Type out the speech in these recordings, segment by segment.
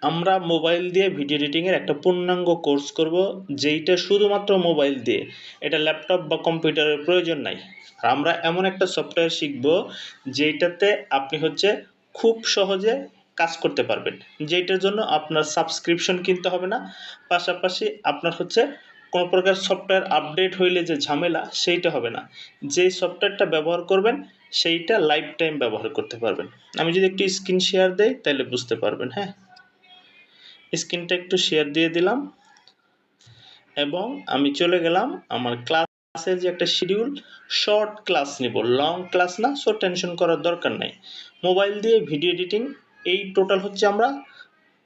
আমরা মোবাইল দিয়ে ভিডিও এডিটিংয়ের একটা পূর্ণাঙ্গ কোর্স করব, যেইটা শুধুমাত্র মোবাইল দিয়ে, এটা ল্যাপটপ বা কম্পিউটারের প্রয়োজন নাই। আর আমরা এমন একটা সফটওয়্যার শিখব যেইটাতে আপনি হচ্ছে খুব সহজে কাজ করতে পারবেন, যেইটার জন্য আপনার সাবস্ক্রিপশন কিনতে হবে না। পাশাপাশি আপনার হচ্ছে কোনো প্রকার সফটওয়্যার আপডেট হইলে যে ঝামেলা সেইটা হবে না। যেই সফটওয়্যারটা ব্যবহার করবেন সেইটা লাইফ টাইম ব্যবহার করতে পারবেন। আমি যদি একটু স্ক্রিন শেয়ার দেই তাহলে বুঝতে পারবেন। হ্যাঁ, স্ক্রিনটা একটু শেয়ার দিয়ে দিলাম এবং আমি চলে গেলাম আমার ক্লাসের যে একটা শিডিউল। শর্ট ক্লাস নিব, লং ক্লাস না, সো টেনশন করার দরকার নাই। মোবাইল দিয়ে ভিডিও এডিটিং এই টোটাল হচ্ছে আমরা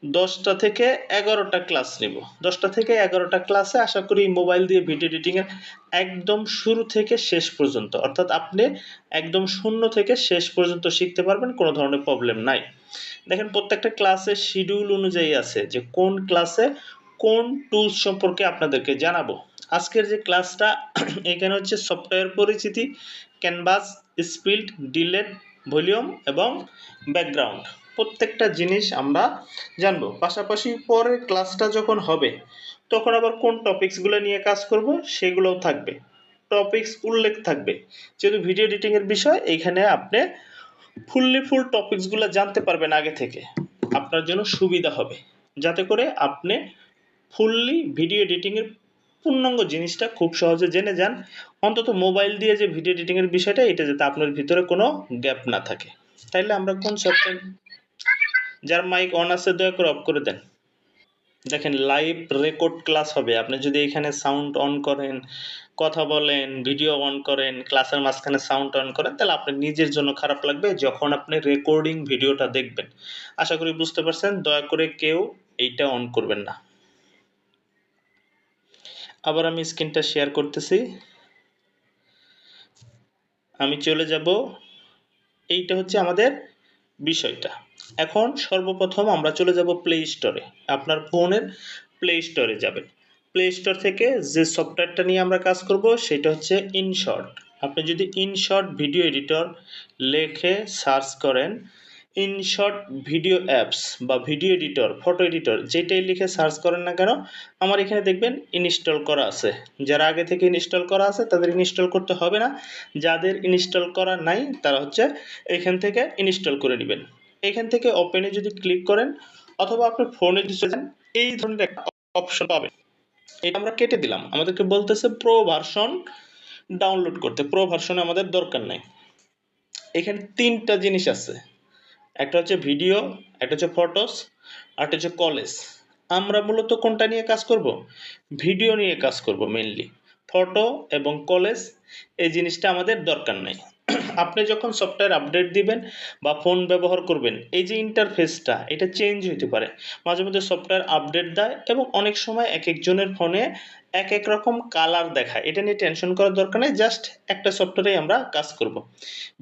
10টা থেকে 11টা ক্লাস নিব। 10টা থেকে 11টা ক্লাসে আশা করি মোবাইল দিয়ে ভিডিও এডিটিংয়ের একদম শুরু থেকে শেষ পর্যন্ত, অর্থাৎ আপনি একদম শূন্য থেকে শেষ পর্যন্ত শিখতে পারবেন, কোনো ধরনের প্রবলেম নাই। দেখেন প্রত্যেকটা ক্লাসের শিডিউল অনুযায়ী আছে যে কোন ক্লাসে কোন টুলস সম্পর্কে আপনাদেরকে জানাবো। আজকের যে ক্লাসটা এখানে হচ্ছে সফটওয়্যার পরিচিতি, ক্যানভাস, স্পিল্ড, ডিলেট, ভলিউম এবং ব্যাকগ্রাউন্ড, প্রত্যেকটা জিনিস আমরা জানবো। পাশাপাশি পরের ক্লাসটা যখন হবে তখন আবার কোন টপিকসগুলো নিয়ে কাজ করব সেগুলোও থাকবে, টপিকস উল্লেখ থাকবে। যেহেতু ভিডিও এডিটিংয়ের বিষয়, এইখানে আপনি ফুল টপিকসগুলো জানতে পারবেন আগে থেকে, আপনার জন্য সুবিধা হবে, যাতে করে আপনি ফুললি ভিডিও এডিটিংয়ের পূর্ণাঙ্গ জিনিসটা খুব সহজে জেনে যান। অন্তত মোবাইল দিয়ে যে ভিডিও এডিটিংয়ের বিষয়টা, এটা যাতে আপনার ভিতরে কোনো গ্যাপ না থাকে। তাইলে আমরা কোন সফটওয়্যার, যার মাইক অন আছে দয়া করে অফ করে দেন। দেখেন লাইভ রেকর্ড ক্লাস হবে, আপনি যদি এখানে সাউন্ড অন করেন, কথা বলেন, ভিডিও অন করেন, ক্লাসের মাঝখানে সাউন্ড অন করেন, তাহলে আপনার নিজের জন্য খারাপ লাগবে যখন আপনি রেকর্ডিং ভিডিওটা দেখবেন। আশা করি বুঝতে পারছেন, দয়া করে কেউ এইটা অন করবেন না। আবার আমি স্ক্রিনটা শেয়ার করতেছি, আমি চলে যাব, এইটা হচ্ছে আমাদের বিষয়টা। এখন সর্বপ্রথম আমরা চলে যাব প্লে স্টোরে, আপনার ফোনের প্লে স্টোরে যাবেন। প্লে স্টোর থেকে যে সফটওয়্যারটা নিয়ে আমরা কাজ করব সেটা হচ্ছে ইনশট। আপনি যদি ইনশট ভিডিও এডিটর লেখে সার্চ করেন, ইনশট ভিডিও অ্যাপস বা ভিডিও এডিটর, ফটো এডিটর, যেটাই লিখে সার্চ করেন না কেন, আমার এখানে দেখবেন ইনস্টল করা আছে। যারা আগে থেকে ইনস্টল করা আছে তাদের ইনস্টল করতে হবে না, যাদের ইনস্টল করা নাই তারা হচ্ছে এখান থেকে ইনস্টল করে নেবেন। এখান থেকে ওপেনে যদি ক্লিক করেন অথবা আপনি ফোনে যদি যান, এই ধরনের একটা অপশন পাবেন। এটা আমরা কেটে দিলাম, আমাদেরকে বলতেছে প্রো ভার্সন ডাউনলোড করতে। প্রো ভার্সনে আমাদের দরকার নাই। এখানে তিনটা জিনিস আছে, একটা হচ্ছে ভিডিও, একটা হচ্ছে ফটোস, আর একটা হচ্ছে কলেজ। আমরা মূলত কোনটা নিয়ে কাজ করব? ভিডিও নিয়ে কাজ করব মেইনলি। ফটো এবং কলেজ এই জিনিসটা আমাদের দরকার নাই। আপনি যখন সফটওয়্যার আপডেট দিবেন বা ফোন ব্যবহার করবেন, এই যে ইন্টারফেসটা এটা চেঞ্জ হতে পারে, মাঝে মধ্যে সফটওয়্যার আপডেট দেয় এবং অনেক সময় এক একজনের ফোনে এক এক রকম কালার দেখায়। এটা নিয়ে টেনশন করার দরকার নেই, জাস্ট একটা সফটওয়্যারে আমরা কাজ করব।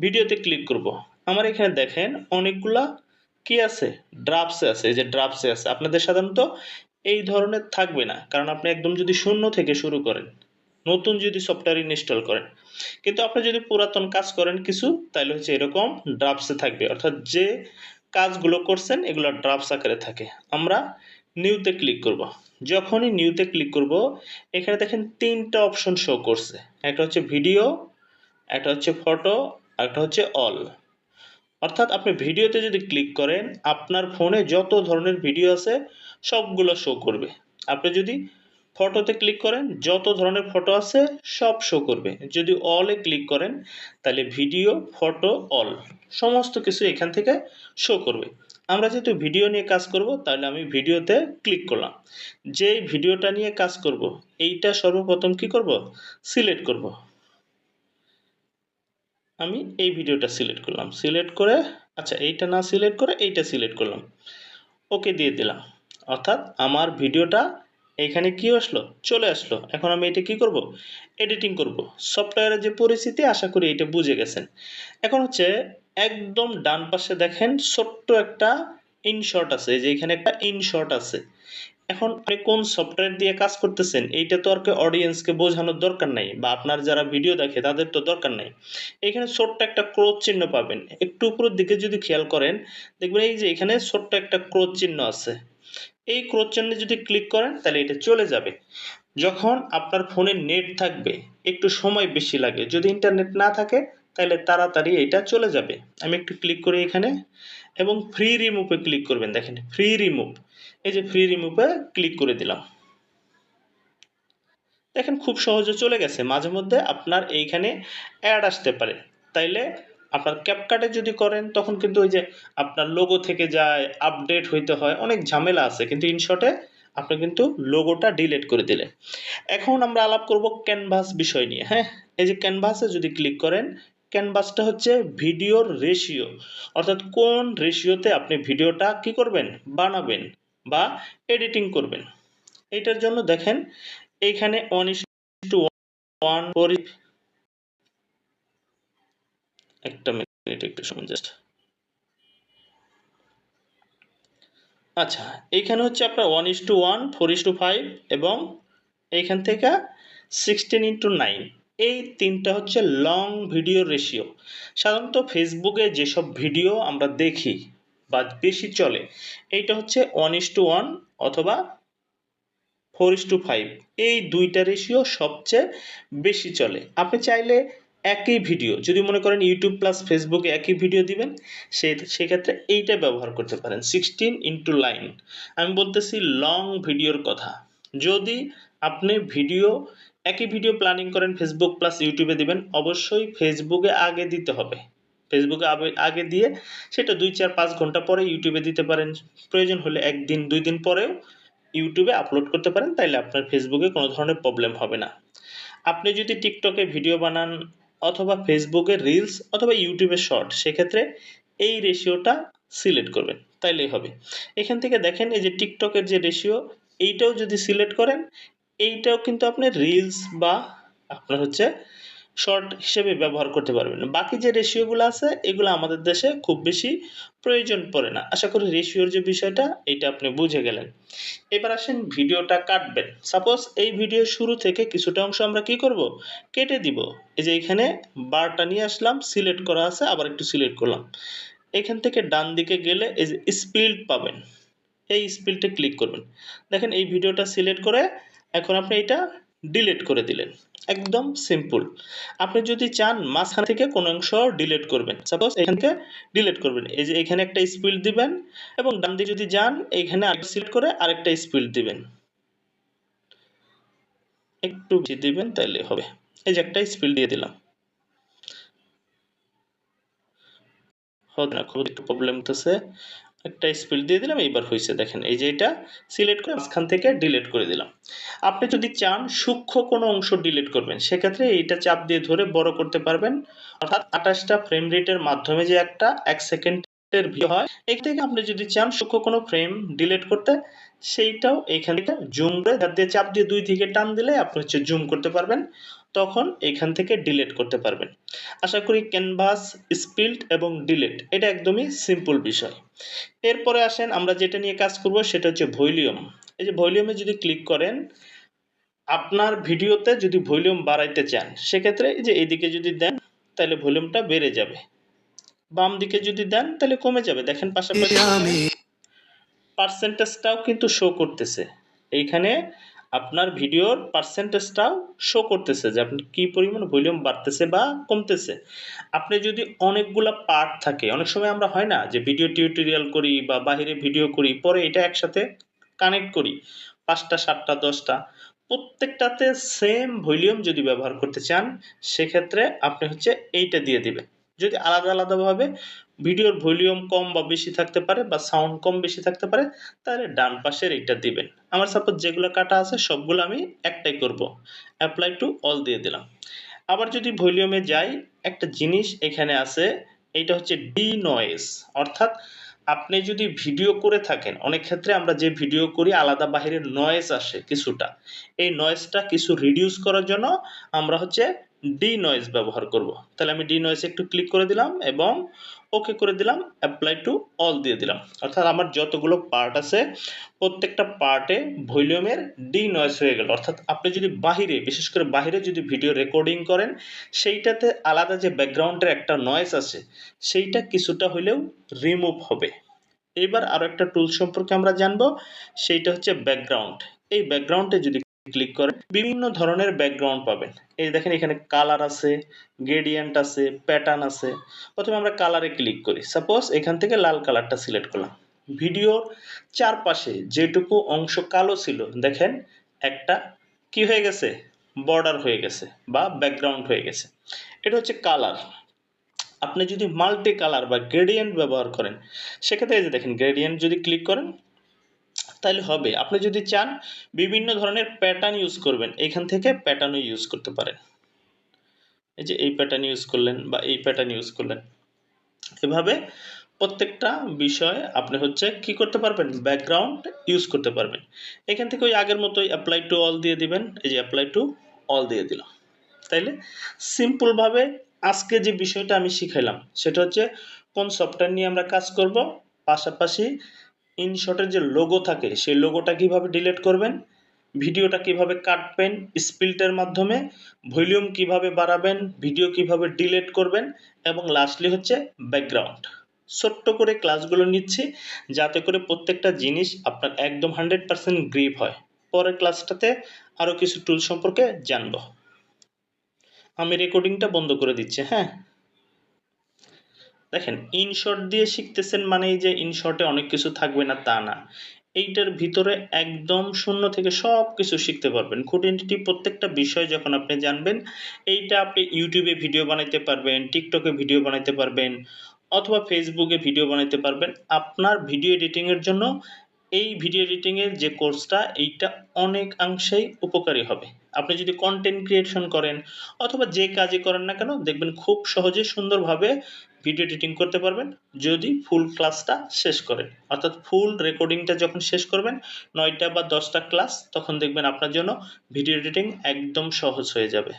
ভিডিওতে ক্লিক করব। আমার এখানে দেখেন অনেকগুলা কি আছে, ড্রাফটসে আছে। এই যে ড্রাফটসে আছে, আপনাদের সাধারণত এই ধরনের থাকবে না, কারণ আপনি একদম যদি শূন্য থেকে শুরু করেন, নতুন যদি সফটওয়্যার ইনস্টল করেন। কিন্তু আপনি যদি পুরাতন কাজ করেন কিছু, তাহলে হচ্ছে এরকম ড্রাফটসে থাকবে, অর্থাৎ যে কাজগুলো করছেন এগুলো ড্রাফটস আকারে থাকে। আমরা নিউতে ক্লিক করব। যখনই নিউতে ক্লিক করব, এখানে দেখেন তিনটা অপশন শো করছে, একটা হচ্ছে ভিডিও, একটা হচ্ছে ফটো, আর একটা হচ্ছে অল। অর্থাৎ আপনি ভিডিওতে যদি ক্লিক করেন, আপনার ফোনে যত ধরনের ভিডিও আছে সবগুলো শো করবে। আপনি যদি ফটোতে ক্লিক করেন, যত ধরনের ফটো আছে সব শো করবে। যদি অলে ক্লিক করেন তাহলে ভিডিও, ফটো, অল সমস্ত কিছু এখান থেকে শো করবে। আমরা যেহেতু ভিডিও নিয়ে কাজ করব, তাহলে আমি ভিডিওতে ক্লিক করলাম। যেই ভিডিওটা নিয়ে কাজ করব এইটা সর্বপ্রথম কি করব, সিলেক্ট করব। আমি এই ভিডিওটা সিলেক্ট করলাম, সিলেক্ট করে, আচ্ছা এইটা না সিলেক্ট করে এইটা সিলেক্ট করলাম, ওকে দিয়ে দিলাম। অর্থাৎ আমার ভিডিওটা এইখানে কি আসলো, চলে আসলো। এখন আমি এটা কি করব, এডিটিং করব। সফটওয়্যারের যে পরিস্থিতি আশা করি এটা বুঝে গেছেন। এখন হচ্ছে একদম ডান পাশে দেখেন ছোট্ট একটা ইনশট আছে, এই যে এখানে একটা ইনশট আছে। এখন আপনি কোন সফটওয়্যার দিয়ে কাজ করতেছেন এইটা তো আর অডিয়েন্সকে বোঝানোর দরকার নাই, বা আপনার যারা ভিডিও দেখে তাদের তো দরকার নাই। এখানে ছোট্ট একটা ক্রোশ চিহ্ন পাবেন, একটু উপরের দিকে যদি খেয়াল করেন দেখবেন এই যে এখানে ছোট্ট একটা ক্রোশ চিহ্ন আছে। এই ক্রস চিহ্নে যদি ক্লিক করেন তাহলে এটা চলে যাবে। যখন আপনার ফোনে নেট থাকবে একটু সময় বেশি লাগে, যদি ইন্টারনেট না থাকে তাহলে তাড়াতাড়ি এটা চলে যাবে। আমি একটু ক্লিক করি এখানে এবং ফ্রি রিমুভে ক্লিক করবেন। দেখেন ফ্রি রিমুভ, এই যে ফ্রি রিমুভে ক্লিক করে দিলাম। দেখেন খুব সহজে চলে গেছে। মাঝে মধ্যে আপনার এইখানে অ্যাড আসতে পারে, তাইলে আপনার ক্যাপকাটে যদি করেন তখন কিন্তু ওই যে আপনার লোগো থেকে যায়, আপডেট হইতে হয়, অনেক ঝামেলা আছে, কিন্তু ইনশর্টে আপনি কিন্তু লোগোটা ডিলিট করে দিলেন। এখন আমরা আলাপ করব ক্যানভাস বিষয় নিয়ে। হ্যাঁ, এই যে ক্যানভাসে যদি ক্লিক করেন, ক্যানভাসটা হচ্ছে ভিডিওর রেশিও, অর্থাৎ কোন রেশিওতে আপনি ভিডিওটা কি করবেন, বানাবেন বা এডিটিং করবেন। এটার জন্য দেখেন এইখানে 1:1 একটা মিনিট একটু সময় জাস্ট। আচ্ছা, এইখানে হচ্ছে আপনার 1:1, 4:5 এবং এইখান থেকে 16:9, এই তিনটা হচ্ছে লং ভিডিও রেশিও। সাধারণত ফেসবুকে যেসব ভিডিও আমরা দেখি বা বেশি চলে, এইটা হচ্ছে 1:1 অথবা 4:5, এই দুইটা রেশিও সবচেয়ে বেশি চলে। আপনি চাইলে একই ভিডিও যদি মনে করেন ইউটিউব প্লাস ফেসবুকে একই ভিডিও দিবেন, সেক্ষেত্রে এইটা ব্যবহার করতে পারেন 16:9। আমি বলতেছি লং ভিডিওর কথা। যদি আপনি একই ভিডিও প্ল্যানিং করেন ফেসবুক প্লাস ইউটিউবে দিবেন, অবশ্যই ফেসবুকে আগে দিতে হবে। ফেসবুকে আগে দিয়ে সেটা 2, 4, 5 ঘন্টা পরে ইউটিউবে দিতে পারেন। প্রয়োজন হলে 1 দিন 2 দিন পরেও ইউটিউবে আপলোড করতে পারেন, তাইলে আপনার ফেসবুকে কোনো ধরনের প্রবলেম হবে না। আপনি যদি টিকটকে ভিডিও বানান অথবা ফেসবুকে রিলস অথবা ইউটিউবে শর্ট, সেক্ষেত্রে এই রেশিওটা সিলেক্ট করবেন, তাইলেই হবে। এখান থেকে দেখেন এই যে টিকটকের যে রেশিও, এইটাও যদি সিলেক্ট করেন, এইটাও কিন্তু আপনি রিলস বা আপনার হচ্ছে শর্ট হিসেবে ব্যবহার করতে পারবেন। বাকি যে রেশিওগুলো আছে এগুলো আমাদের দেশে খুব বেশি প্রয়োজন পড়ে না। আশা করি রেশিওর যে বিষয়টা এটা আপনি বুঝে গেলেন। এবার আসেন ভিডিওটা কাটবেন। সাপোজ এই ভিডিওর শুরু থেকে কিছুটা অংশ আমরা কি করব, কেটে দিব। এই যে এখানে বারটা নিয়ে আসলাম, সিলেক্ট করা আছে, আবার একটু সিলেক্ট করলাম। এখান থেকে ডান দিকে গেলে এই যে স্পিড পাবেন, এই স্পিডে ক্লিক করবেন। দেখেন এই ভিডিওটা সিলেক্ট করে এখন আপনি এটা ডিলিট করে দিলেন। একদম সিম্পল। আপনি যদি চান মাঝখান থেকে কোনো অংশ ডিলিট করবেন, সাপোজ এখান থেকে ডিলিট করবেন, এই যে এখানে একটা স্পিড দিবেন এবং ডান দিকে যদি যান এখানে সিলেক্ট করে আরেকটা স্পিড দিবেন, একটু বেশি দিবেন তাইলে হবে। এই যে একটা স্পিড দিয়ে দিলাম। হবে না, খুব একটু প্রবলেম হতেছে। একটা স্পিড দিয়ে দিলাম, এইবার হয়েছে। দেখেন এই যে এটা সিলেক্ট করে মাঝখান থেকে ডিলিট করে দিলাম। আপনি যদি চান সূক্ষ্ম কোনো অংশ ডিলিট করবেন, সেক্ষেত্রে এইটা চাপ দিয়ে ধরে বড় করতে পারবেন, অর্থাৎ 28টা ফ্রেম রেটের মাধ্যমে যে একটা 1 সেকেন্ডের ভিডিও হয়, এই থেকে আপনি যদি চান সূক্ষ্ম কোনো ফ্রেম ডিলিট করতে, সেইটাও এইখান থেকে জুম করে দিয়ে চাপ দিয়ে 2 দিকে টান দিলে আপনি হচ্ছে জুম করতে পারবেন, তখন এখান থেকে ডিলিট করতে পারবেন। আশা করি ক্যানভাস, স্পিড এবং ডিলিট এটা একদমই সিম্পল বিষয়। এরপরে আসেন আমরা যেটা নিয়ে কাজ করব সেটা হচ্ছে ভলিউম। এই যে ভলিউমে যদি ক্লিক করেন, আপনার ভিডিওতে যদি ভলিউম বাড়াইতে চান, সেক্ষেত্রে এই যে এইদিকে যদি দেন তাহলে ভলিউমটা বেড়ে যাবে, বাম দিকে যদি দেন তাহলে কমে যাবে। দেখেন পাশাপাশি পার্সেন্টেজটাও কিন্তু শো করতেছে। এইখানে আপনার ভিডিওর পার্সেন্টেজটাও শো করতেছে যে আপনি কি পরিমাণ ভলিউম বাড়তেছে বা কমতেছে। আপনি যদি অনেকগুলা পার্ট থাকে, অনেক সময় আমরা হয় না যে ভিডিও টিউটোরিয়াল করি বা বাহিরে ভিডিও করি, পরে এটা একসাথে কানেক্ট করি 5টা 7টা 10টা, প্রত্যেকটাতে সেম ভলিউম যদি ব্যবহার করতে চান, সেক্ষেত্রে আপনি হচ্ছে এইটা দিয়ে দিবেন। যদি আলাদা আলাদাভাবে ভিডিওর ভলিউম কম বা বেশি থাকতে পারে বা সাউন্ড কম বেশি থাকতে পারে, তাহলে ডান পাশের এইটা দিবেন। আমার সাপোজ যেগুলো কাটা আছে সবগুলো আমি একটাই করব, অ্যাপ্লাই টু অল দিয়ে দিলাম। আবার যদি ভলিউমে যাই, একটা জিনিস এখানে আছে, এইটা হচ্ছে ডি নয়েজ, অর্থাৎ আপনি যদি ভিডিও করে থাকেন, অনেক ক্ষেত্রে আমরা যে ভিডিও করি আলাদা বাহিরের নয়েজ আসে কিছুটা, এই নয়েজটা কিছু রিডিউস করার জন্য আমরা হচ্ছে ডি নয়েজ ব্যবহার করব। তাহলে আমি ডি নয়েজ একটু ক্লিক করে দিলাম এবং ওকে করে দিলাম, অ্যাপ্লাই টু অল দিয়ে দিলাম। অর্থাৎ আমার যতগুলো পার্ট আছে প্রত্যেকটা পার্টে ভলিউমের ডি নয়েজ হয়ে গেল। অর্থাৎ আপনি যদি বাহিরে, বিশেষ করে বাহিরে যদি ভিডিও রেকর্ডিং করেন, সেইটাতে আলাদা যে ব্যাকগ্রাউন্ডের একটা নয়েজ আছে, সেইটা কিছুটা হলেও রিমুভ হবে। এবার আরো একটা টুল সম্পর্কে আমরা জানবো, সেইটা হচ্ছে ব্যাকগ্রাউন্ড। এই ব্যাকগ্রাউন্ডে যদি ক্লিক করেন বিভিন্ন ধরনের ব্যাকগ্রাউন্ড পাবেন। এই দেখেন এখানে কালার আছে, গ্রেডিয়েন্ট আছে, প্যাটার্ন আছে। প্রথমে আমরা কালারে ক্লিক করি, সাপোজ এখান থেকে লাল কালারটা সিলেক্ট করলাম। ভিডিওর চারপাশে যেটুকু অংশ কালো ছিল দেখেন একটা কি হয়ে গেছে, বর্ডার হয়ে গেছে বা ব্যাকগ্রাউন্ড হয়ে গেছে। এটা হচ্ছে কালার। আপনি যদি মাল্টি কালার বা গ্রেডিয়েন্ট ব্যবহার করেন, সেক্ষেত্রে এই যে দেখেন গ্রেডিয়েন্ট যদি ক্লিক করেন তাহলে হবে। আপনি যদি চান বিভিন্ন ধরনের প্যাটার্ন ইউজ করবেন, এখান থেকে প্যাটার্নও ইউজ করতে পারেন। এই যে এই প্যাটার্ন ইউজ করলেন বা এই প্যাটার্ন ইউজ করলেন, এভাবে প্রত্যেকটা বিষয় আপনি হচ্ছে কি করতে পারবেন, ব্যাকগ্রাউন্ড ইউজ করতে পারবেন। এখান থেকে ওই আগের মতোই অ্যাপ্লাই টু অল দিয়ে দিবেন। এই যে অ্যাপ্লাই টু অল দিয়ে দিলাম। তাইলে সিম্পলভাবে আজকে যে বিষয়টা আমি শিখাইলাম সেটা হচ্ছে কোন সফটওয়্যার নিয়ে আমরা কাজ করব, পাশাপাশি ইনশটের যে লোগো থাকে সেই লোগোটা কিভাবে ডিলিট করবেন, ভিডিওটা কিভাবে কাটবেন স্প্লিটের মাধ্যমে, ভলিউম কিভাবে বাড়াবেন, ভিডিও কিভাবে ডিলিট করবেন, এবং লাস্টলি হচ্ছে ব্যাকগ্রাউন্ড। ছোট্ট করে ক্লাসগুলো নিচ্ছি যাতে করে প্রত্যেকটা জিনিস আপনার একদম 100% গ্রিপ হয়। পরের ক্লাসটাতে আরও কিছু টুল সম্পর্কে জানবো। আমি রেকর্ডিংটা বন্ধ করে দিচ্ছি, হ্যাঁ। দেখেন ইনশট দিয়ে শিখতেছেন মানেই যে ইনশটে অনেক কিছু থাকবে না তা না। এইটার ভিতরে একদম শূন্য থেকে সব কিছু শিখতে পারবেন। খুঁটিনাটি প্রত্যেকটা বিষয় যখন আপনি জানবেন, এইটা আপনি ইউটিউবে ভিডিও বানাইতে পারবেন, টিকটকে ভিডিও বানাইতে পারবেন, অথবা ফেসবুকে ভিডিও বানাইতে পারবেন। আপনার ভিডিও এডিটিংয়ের জন্য এই ভিডিও এডিটিংয়ের যে কোর্সটা এইটা অনেকাংশেই উপকারী হবে। আপনি যদি কন্টেন্ট ক্রিয়েশন করেন অথবা যে কাজই করেন না কেন দেখবেন খুব সহজে সুন্দরভাবে ভিডিও এডিটিং করতে পারবেন যদি ফুল ক্লাসটা শেষ করেন। অর্থাৎ ফুল রেকর্ডিংটা যখন শেষ করবেন 9টা বা 10টা ক্লাস, তখন দেখবেন আপনার জন্য ভিডিও এডিটিং একদম সহজ হয়ে যাবে।